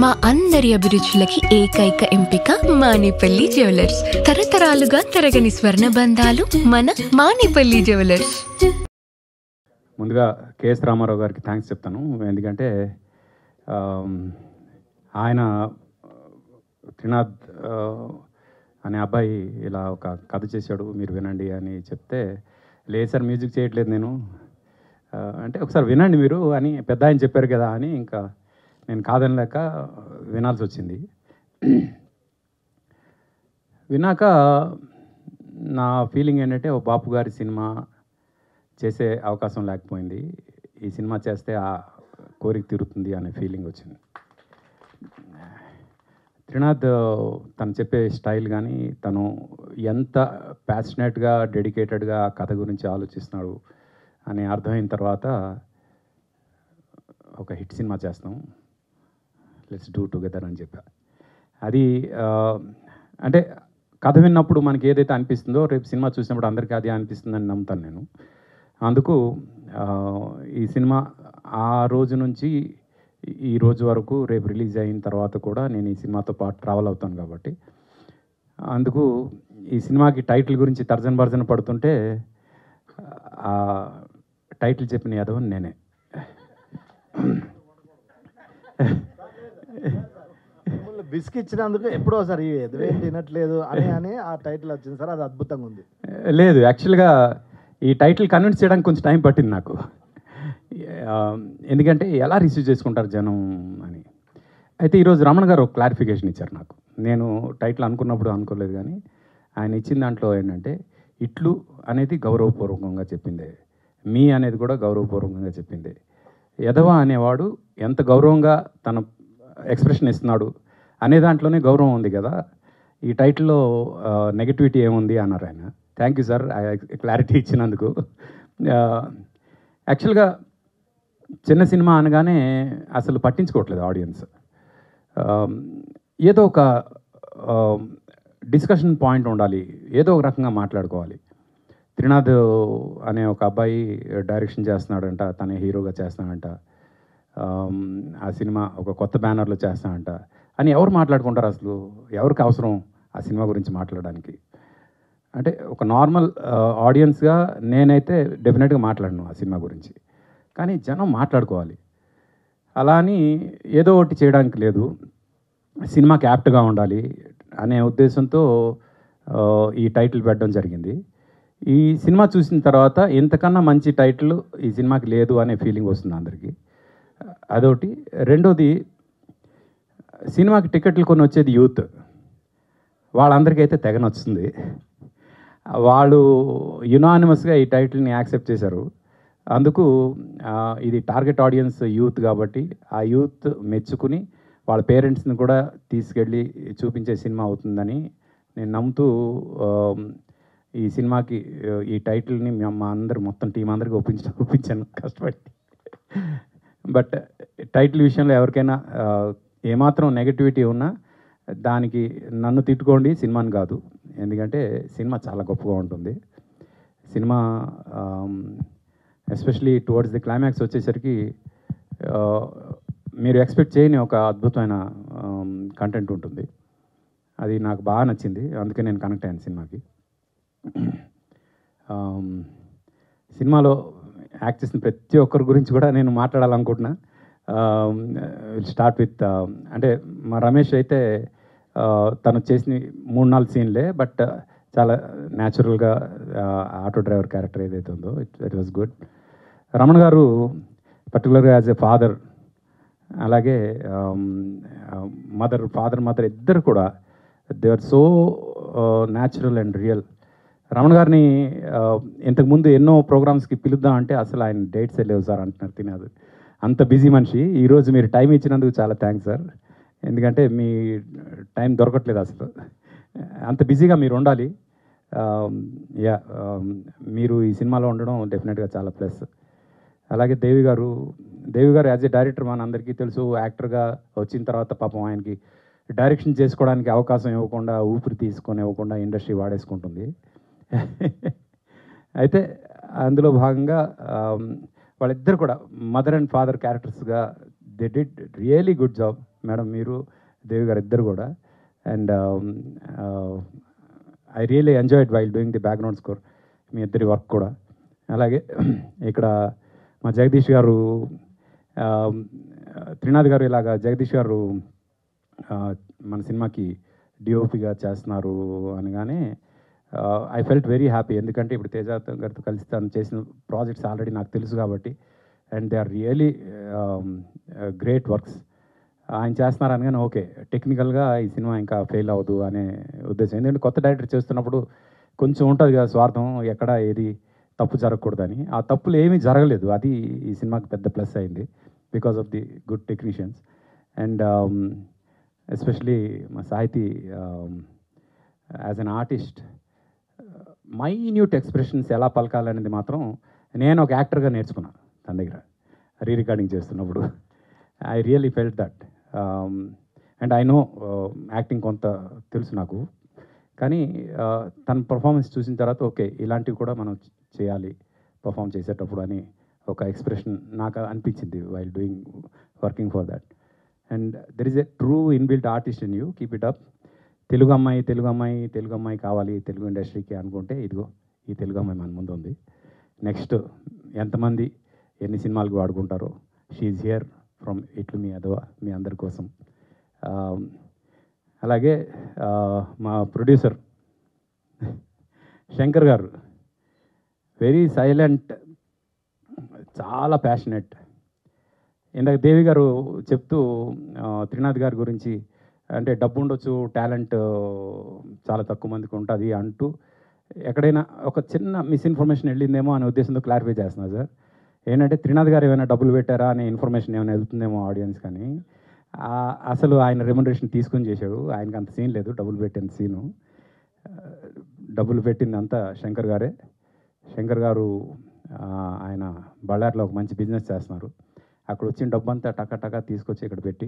మా అందరి అభిరుచులకి ఏకైక ఎంపిక మానేపల్లి జ్యువెలర్స్. తరతరాలుగా తరగని స్వర్ణ బంధాలు మన మానేపల్లి జ్యువెలర్స్. ముందుగా కేఎస్ రామారావు గారికి థ్యాంక్స్ చెప్తాను. ఎందుకంటే ఆయన త్రినాథ్ అనే అబ్బాయి ఇలా ఒక కథ చేశాడు, మీరు వినండి అని చెప్తే, లేదు సార్ మ్యూజిక్ చేయట్లేదు నేను అంటే, ఒకసారి వినండి మీరు అని పెద్ద ఆయన చెప్పారు కదా అని ఇంకా నేను కాదనలేక వినాల్సి వచ్చింది. విన్నాక నా ఫీలింగ్ ఏంటంటే, ఓ బాపు గారి సినిమా చేసే అవకాశం లేకపోయింది, ఈ సినిమా చేస్తే ఆ కోరిక తీరుతుంది అనే ఫీలింగ్ వచ్చింది. త్రినాథ్ తను చెప్పే స్టైల్ కానీ, తను ఎంత ప్యాషనేట్గా డెడికేటెడ్గా ఆ కథ గురించి ఆలోచిస్తున్నాడు అని అర్థమైన తర్వాత, ఒక హిట్ సినిమా చేస్తాం, లెట్స్ డూ టుగెదర్ అని చెప్పా. అది అంటే కథ విన్నప్పుడు మనకి ఏదైతే అనిపిస్తుందో రేపు సినిమా చూసినప్పుడు అందరికీ అదే అనిపిస్తుందని నమ్ముతాను నేను. అందుకు ఈ సినిమా ఆ రోజు నుంచి ఈ రోజు వరకు, రేపు రిలీజ్ అయిన తర్వాత కూడా నేను ఈ సినిమాతో పాటు ట్రావెల్ అవుతాను కాబట్టి, అందుకు ఈ సినిమాకి టైటిల్ గురించి తర్జన భర్జన పడుతుంటే ఆ టైటిల్ చెప్పిన యాదవని నేనే. బిస్క్ ఇచ్చినందుకు ఎప్పుడో సార్ ఈ ఎదువేం తినట్లేదు అని ఆ టైటిల్ వచ్చింది సార్, అది అద్భుతంగా ఉంది. లేదు, యాక్చువల్గా ఈ టైటిల్ కన్విన్స్ చేయడానికి కొంచెం టైం పట్టింది నాకు. ఎందుకంటే ఎలా రిసీవ్ చేసుకుంటారు జనం అని. అయితే ఈరోజు రమణ గారు ఒక క్లారిఫికేషన్ ఇచ్చారు నాకు. నేను టైటిల్ అనుకున్నప్పుడు అనుకోలేదు, కానీ ఆయన ఇచ్చిన దాంట్లో ఏంటంటే, ఇట్లు అనేది గౌరవపూర్వకంగా చెప్పిందే, మీ అనేది కూడా గౌరవపూర్వకంగా చెప్పిందే. యదవ అనేవాడు ఎంత గౌరవంగా తన ఎక్స్ప్రెషన్ ఇస్తున్నాడు అనే దాంట్లోనే గౌరవం ఉంది కదా, ఈ టైటిల్లో నెగటివిటీ ఏముంది అన్నారు ఆయన. థ్యాంక్ యూ సార్ క్లారిటీ ఇచ్చినందుకు. యాక్చువల్గా చిన్న సినిమా అనగానే అసలు పట్టించుకోవట్లేదు ఆడియన్స్. ఏదో ఒక డిస్కషన్ పాయింట్ ఉండాలి, ఏదో ఒక రకంగా మాట్లాడుకోవాలి. త్రినాథ్ అనే ఒక అబ్బాయి డైరెక్షన్ చేస్తున్నాడంట, తనే హీరోగా చేస్తున్నాడంట, ఆ సినిమా ఒక కొత్త బ్యానర్లో చేస్తానంట అని ఎవరు మాట్లాడుకుంటారు అసలు? ఎవరికి అవసరం ఆ సినిమా గురించి మాట్లాడడానికి? అంటే ఒక నార్మల్ ఆడియన్స్గా నేనైతే డెఫినెట్గా మాట్లాడను ఆ సినిమా గురించి, కానీ జనం మాట్లాడుకోవాలి. అలా అని ఏదో ఒకటి చేయడానికి లేదు, సినిమాకి యాప్ట్గా ఉండాలి అనే ఉద్దేశంతో ఈ టైటిల్ పెట్టడం జరిగింది. ఈ సినిమా చూసిన తర్వాత ఇంతకన్నా మంచి టైటిల్ ఈ సినిమాకి లేదు అనే ఫీలింగ్ వస్తుంది అందరికీ. అదొకటి. రెండోది, సినిమాకి టికెట్లు కొని వచ్చేది యూత్, వాళ్ళందరికీ అయితే తెగ నచ్చుతుంది. వాళ్ళు యునానిమస్గా ఈ టైటిల్ని యాక్సెప్ట్ చేశారు. అందుకు ఇది టార్గెట్ ఆడియన్స్ యూత్ కాబట్టి, ఆ యూత్ మెచ్చుకుని వాళ్ళ పేరెంట్స్ని కూడా తీసుకెళ్ళి చూపించే సినిమా అవుతుందని నేను నమ్ముతూ ఈ సినిమాకి ఈ టైటిల్ని మా అందరు మొత్తం టీం అందరికీ ఒప్పించాను కష్టపడి. బట్ టైటిల్ విషయంలో ఎవరికైనా ఏమాత్రం నెగటివిటీ ఉన్నా దానికి నన్ను తిట్టుకోండి, సినిమాని కాదు. ఎందుకంటే సినిమా చాలా గొప్పగా ఉంటుంది. Cinema especially towards the climax వచ్చేసరికి మీరు ఎక్స్పెక్ట్ చేయని ఒక అద్భుతమైన కంటెంట్ ఉంటుంది. అది నాకు బాగా నచ్చింది, అందుకే నేను కనెక్ట్ అయ్యాను సినిమాకి. సినిమాలో యాక్ట్ చేసిన ప్రతి ఒక్కరి గురించి కూడా నేను మాట్లాడాలనుకుంటున్నా. విల్ స్టార్ట్ విత్ అంటే మా రమేష్ అయితే తను చేసిన 3-4 సీన్లే, బట్ చాలా న్యాచురల్గా ఆటో డ్రైవర్ క్యారెక్టర్ ఏదైతే ఉందో ఇట్ వాజ్ గుడ్. రమణ గారు పర్టికులర్గా యాజ్ ఎ ఫాదర్, అలాగే మదర్ ఇద్దరు కూడా they are so natural and real. Ramana గారిని ఇంతకుముందు ఎన్నో ప్రోగ్రామ్స్కి పిలుద్దాం అంటే అసలు ఆయన డేట్సే లేవు సార్ అంటున్నారు. తినదు, అంత బిజీ మనిషి. ఈరోజు మీరు టైం ఇచ్చినందుకు చాలా థ్యాంక్స్ సార్, ఎందుకంటే మీ టైం దొరకట్లేదు అసలు, అంత బిజీగా మీరు ఉండాలి. మీరు ఈ సినిమాలో ఉండడం డెఫినెట్గా చాలా ప్లస్. అలాగే దేవి గారు యాజ్ ఏ డైరెక్టర్ మన అందరికీ తెలుసు. యాక్టర్గా వచ్చిన తర్వాత పాపం ఆయనకి డైరెక్షన్ చేసుకోవడానికి అవకాశం ఇవ్వకుండా, ఊపిరి తీసుకొని ఇవ్వకుండా ఇండస్ట్రీ వాడేసుకుంటుంది. అయితే అందులో భాగంగా వాళ్ళిద్దరు కూడా మదర్ అండ్ ఫాదర్ క్యారెక్టర్స్గా they did really good job. Madam మీరు దేవి గారు ఇద్దరు కూడా. And I really enjoyed while doing the background score, మీ ఇద్దరి వర్క్ కూడా. అలాగే ఇక్కడ మా జగదీష్ గారు, త్రినాథ్ గారు ఇలాగా జగదీష్ గారు మన సినిమాకి డిఓపిగా చేస్తున్నారు అనగానే ఐ ఫెల్ట్ వెరీ హ్యాపీ. ఎందుకంటే ఇప్పుడు తేజ గారితో కలిసి తను చేసిన ప్రాజెక్ట్స్ ఆల్రెడీ నాకు తెలుసు కాబట్టి, and they are really great works. ఆయన చేస్తున్నారు అనగానే ఓకే, టెక్నికల్గా ఈ సినిమా ఇంకా ఫెయిల్ అవ్వదు అనే ఉద్దేశం. ఎందుకంటే కొత్త డైరెక్టర్ చేస్తున్నప్పుడు కొంచెం ఉంటుంది కదా స్వార్థం, ఎక్కడ ఏది తప్పు జరగకూడదని. ఆ తప్పులు ఏమీ జరగలేదు, అది ఈ సినిమాకి పెద్ద ప్లస్ అయింది because of the good technicians. And especially మా సాహితీ as an artist, minute expressions ఎలా పలకాలనేది మాత్రం నేను ఒక యాక్టర్గా నేర్చుకున్నాను తన దగ్గర రీ రికార్డింగ్ చేస్తున్నప్పుడు. I really felt that. And I know acting కొంత తెలుసు నాకు, కానీ తన పర్ఫార్మెన్స్ చూసిన తర్వాత ఓకే ఇలాంటివి కూడా మనం చేయాలి పర్ఫామ్ చేసేటప్పుడు అని ఒక ఎక్స్ప్రెషన్ నాకు అనిపించింది while doing working for that. And there is a true inbuilt artist in you, keep it up. Telugu అమ్మాయి తెలుగు అమ్మాయి తెలుగు అమ్మాయి కావాలి తెలుగు ఇండస్ట్రీకి అనుకుంటే ఇదిగో ఈ తెలుగు అమ్మాయి మన ముందు ఉంది. నెక్స్ట్ ఎంతమంది ఎన్ని సినిమాలకు వాడుకుంటారో, షీఈ్ హియర్ ఫ్రమ్ ఇట్లు మీ అదవ మీ అందరి కోసం. అలాగే మా ప్రొడ్యూసర్ శంకర్ గారు, వెరీ సైలెంట్, చాలా ప్యాషనెట్. ఇందాక దేవి గారు చెప్తూ త్రినాథ్ గారి గురించి, అంటే డబ్బు ఉండొచ్చు టాలెంట్ చాలా తక్కువ మందికి ఉంటుంది అంటూ ఎక్కడైనా ఒక చిన్న మిస్ఇన్ఫర్మేషన్ వెళ్ళిందేమో అనే ఉద్దేశంతో క్లారిఫై చేస్తున్నారు సార్. ఏంటంటే త్రినాథ్ గారు ఏమైనా డబ్బులు పెట్టారా అనే ఇన్ఫర్మేషన్ ఏమైనా వెళ్తుందేమో ఆడియన్స్, కానీ అసలు ఆయన రెమ్యునరేషన్ తీసుకొని చేశాడు. ఆయనకి అంత సీన్ లేదు డబ్బులు పెట్టిన సీను. డబ్బులు పెట్టింది అంతా శంకర్ గారే. శంకర్ గారు ఆయన బళ్ళార్లో ఒక మంచి బిజినెస్ చేస్తున్నారు. అక్కడ వచ్చిన డబ్బు అంతా టకా టకా తీసుకొచ్చి ఇక్కడ పెట్టి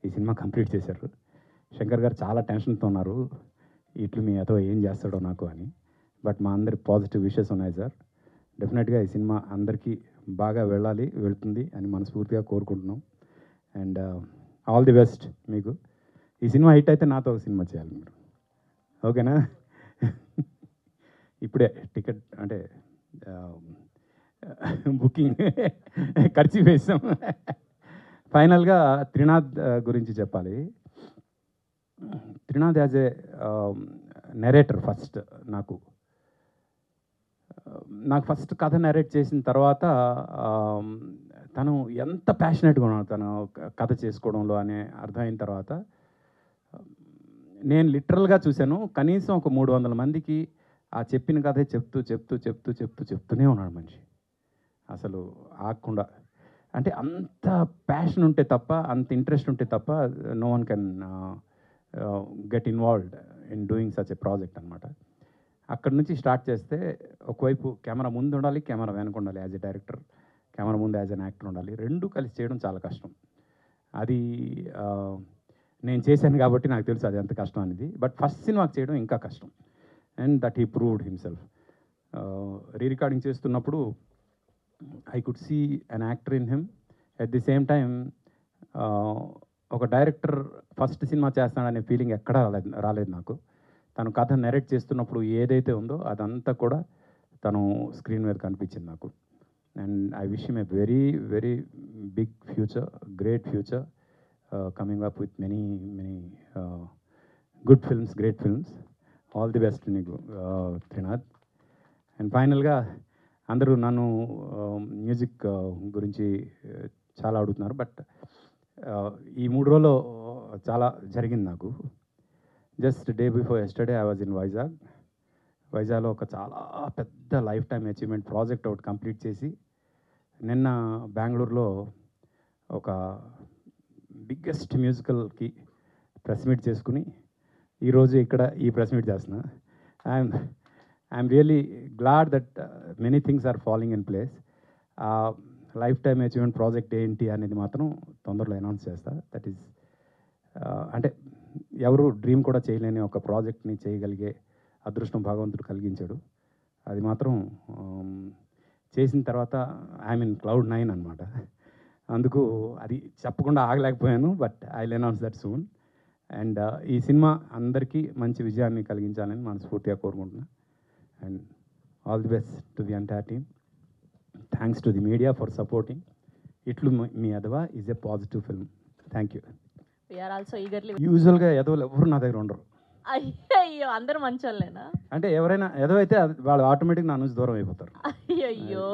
ఈ సినిమా కంప్లీట్ చేశారు. శంకర్ గారు చాలా టెన్షన్తో ఉన్నారు, ఇట్లు మీ అతో ఏం చేస్తాడో నాకు అని. బట్ మా అందరి పాజిటివ్ విషెస్ ఉన్నాయి సార్. డెఫినెట్గా ఈ సినిమా అందరికీ బాగా వెళ్తుంది అని మనస్ఫూర్తిగా కోరుకుంటున్నాం. అండ్ ఆల్ ది బెస్ట్ మీకు. ఈ సినిమా హిట్ అయితే నాతో ఒక సినిమా చేయాలి మీరు, ఓకేనా? ఇప్పుడే టికెట్ అంటే బుకింగ్ ఖర్చు వేసాం. ఫైనల్గా త్రినాథ్ గురించి చెప్పాలి. Trinath as a narrator first నాకు ఫస్ట్ కథ నెరేట్ చేసిన తర్వాత తను ఎంత ప్యాషనెట్గా ఉన్నాడు తను కథ చేసుకోవడంలో అనే అర్థమైన తర్వాత నేను లిటరల్గా చూశాను. కనీసం ఒక 300 మందికి ఆ చెప్పిన కథే చెప్తూనే ఉన్నాడు మనిషి, అసలు ఆగకుండా. అంటే అంత ప్యాషన్ ఉంటే తప్ప, అంత ఇంట్రెస్ట్ ఉంటే తప్ప no one can get involved in doing such a project అనమాట. అక్కడ నుంచి స్టార్ట్ చేస్తే ఒకవైపు కెమెరా ముందు ఉండాలి, కెమెరా వెనక ఉండాలి. యాజ్ ఎ డైరెక్టర్ కెమెరా ముందు యాజ్ అన్ యాక్టర్ ఉండాలి. రెండు కలిసి చేయడం చాలా కష్టం. అది నేను చేశాను కాబట్టి నాకు తెలుసు అది ఎంత కష్టం అనేది. బట్ ఫస్ట్ సినిమాకి చేయడం ఇంకా కష్టం. And that he proved himself. Re recording చేస్తున్నప్పుడు I could see an actor in him. At the same time ఒక డైరెక్టర్ ఫస్ట్ సినిమా చేస్తాడనే ఫీలింగ్ ఎక్కడా రాలేదు నాకు. తను కథ నెరేట్ చేస్తున్నప్పుడు ఏదైతే ఉందో అదంతా కూడా తను స్క్రీన్ మీద కనిపించింది నాకు. And I wish him a very very big future, great future, coming up with many good films, great films. All the best నీకు త్రినాథ్. అండ్ ఫైనల్గా అందరూ నన్ను మ్యూజిక్ గురించి చాలా అడుగుతున్నారు. బట్ ఈ 3 రోజుల్లో చాలా జరిగింది నాకు. Just day before yesterday I was in వైజాగ్లో ఒక చాలా పెద్ద లైఫ్ టైమ్ అచీవ్మెంట్ ప్రాజెక్ట్ ఒకటి కంప్లీట్ చేసి, నిన్న బెంగళూరులో ఒక బిగ్గెస్ట్ మ్యూజికల్కి ప్రెస్ మీట్ చేసుకుని ఈరోజు ఇక్కడ ఈ ప్రెస్ మీట్ చేస్తున్నా. I'm really glad that many things are following in place. Lifetime achievement project ఏంటి అనేది మాత్రం తొందరలో అనౌన్స్ చేస్తా. దట్ ఈస్ అంటే ఎవరు డ్రీమ్ కూడా చేయలేని ఒక ప్రాజెక్ట్ని చేయగలిగే అదృష్టం భగవంతుడు కలిగించాడు. అది మాత్రం చేసిన తర్వాత ఐఎమ్ ఇన్ క్లౌడ్ 9 అనమాట. అందుకు అది చెప్పకుండా ఆగలేకపోయాను, but I will announce that soon. And ఈ సినిమా అందరికీ మంచి విజయాన్ని కలిగించాలని మనస్ఫూర్తిగా కోరుకుంటున్నా. And all the best to the entire team. Thanks to the media for supporting. ఇట్లు మీ Adava is a positive film. Thank you. We're also eagerly. యూజువల్గా ఎదవలు ఎవరు నా దగ్గర ఉండరు. అయ్యో అందరూ మంచోళ్ళేనా? అంటే ఎవరైనా ఎదవైతే వాళ్ళు ఆటోమేటిక్ నా నుంచి దూరం అయిపోతారు. అయ్యో